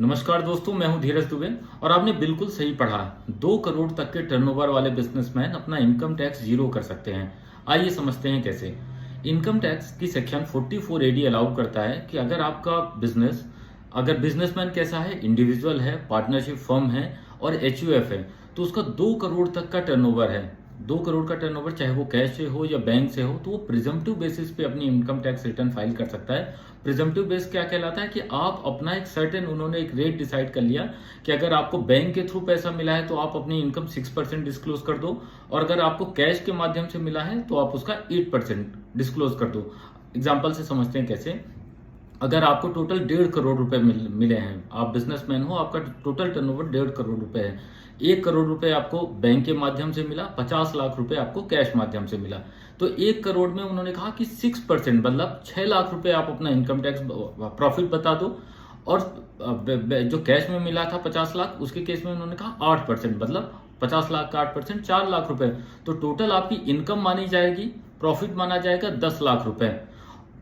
नमस्कार दोस्तों, मैं हूं धीरज दुबे और आपने बिल्कुल सही पढ़ा। 2 करोड़ तक के टर्नओवर वाले बिजनेसमैन अपना इनकम टैक्स जीरो कर सकते हैं। आइए समझते हैं कैसे। इनकम टैक्स की सेक्शन 44 एडी अलाउ करता है कि अगर बिजनेसमैन कैसा है, इंडिविजुअल है, पार्टनरशिप फर्म है और एचयूएफ है, तो उसका 2 करोड़ तक का टर्नओवर है। 2 करोड़ का टर्नओवर चाहे वो कैश से हो या बैंक से हो, तो वो प्रिजम्पटिव बेसिस पे अपनी इनकम टैक्स रिटर्न फाइल कर सकता है। प्रिजम्पटिव बेस क्या कहलाता है कि आप अपना उन्होंने एक रेट डिसाइड कर लिया कि अगर आपको बैंक के थ्रू पैसा मिला है तो आप अपनी इनकम 6% डिस्क्लोज कर दो, और अगर आपको कैश के माध्यम से मिला है तो आप उसका 8% डिस्क्लोज कर दो। एग्जाम्पल से समझते हैं कैसे। अगर आपको टोटल 1.5 करोड़ रुपए मिले हैं, आप बिजनेसमैन हो, आपका टोटल टर्नओवर 1.5 करोड़ रुपए है। 1 करोड़ रुपए आपको बैंक के माध्यम से मिला, 50 लाख रुपए आपको कैश माध्यम से मिला। तो 1 करोड़ में उन्होंने कहा कि 6% मतलब 6 लाख रुपए आप अपना इनकम टैक्स प्रॉफिट बता दो, और जो कैश में मिला था 50 लाख, उसके केस में उन्होंने कहा 8% मतलब 50 लाख का 8% 4 लाख रुपए। तो टोटल आपकी इनकम मानी जाएगी, प्रॉफिट माना जाएगा 10 लाख रुपए।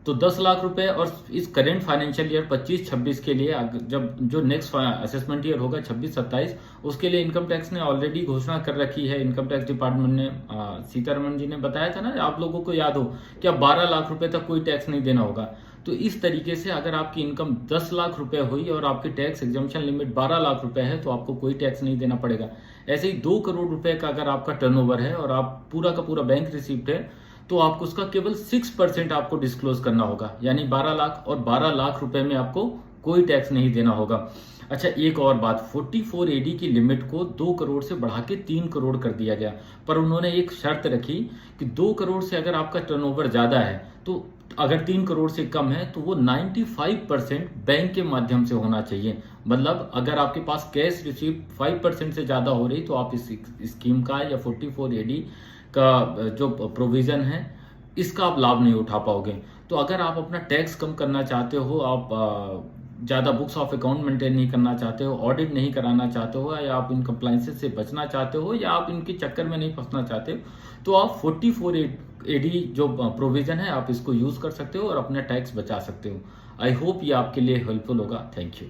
तो 10 लाख रुपए, और इस करेंट फाइनेंशियल ईयर 25-26 के लिए जब जो नेक्स्ट असेसमेंट ईयर होगा 26-27, उसके लिए इनकम टैक्स ने ऑलरेडी घोषणा कर रखी है। इनकम टैक्स डिपार्टमेंट ने, सीतारमण जी ने बताया था ना, आप लोगों को याद हो कि अब 12 लाख रुपए तक कोई टैक्स नहीं देना होगा। तो इस तरीके से अगर आपकी इनकम 10 लाख रुपए हुई और आपकी टैक्स एग्जम्पशन लिमिट 12 लाख रुपए है, तो आपको कोई टैक्स नहीं देना पड़ेगा। ऐसे ही 2 करोड़ रुपए का अगर आपका टर्नओवर है और आप पूरा का पूरा बैंक रिसीप्ट है, तो आपको उसका केवल 6% आपको डिस्क्लोज करना होगा, यानी 12 लाख, और 12 लाख रुपए में आपको कोई टैक्स नहीं देना होगा। अच्छा, एक और बात, 44 एडी की लिमिट को 2 करोड़ से बढ़ा के 3 करोड़ कर दिया गया, पर उन्होंने एक शर्त रखी कि 2 करोड़ से अगर आपका टर्नओवर ज्यादा है, तो अगर 3 करोड़ से कम है तो वो 95% बैंक के माध्यम से होना चाहिए। मतलब अगर आपके पास कैश रिसीप्ट 5% से ज्यादा हो रही, तो आप इस स्कीम का या 44 एडी का जो प्रोविजन है, इसका आप लाभ नहीं उठा पाओगे। तो अगर आप अपना टैक्स कम करना चाहते हो, आप ज़्यादा बुक्स ऑफ अकाउंट मेंटेन नहीं करना चाहते हो, ऑडिट नहीं कराना चाहते हो, या आप इन कंप्लाइंसेस से बचना चाहते हो, या आप इनके चक्कर में नहीं फंसना चाहते हो, तो आप 44 एडी जो प्रोविजन है, आप इसको यूज़ कर सकते हो और अपना टैक्स बचा सकते हो। आई होप ये आपके लिए हेल्पफुल होगा। Thank you.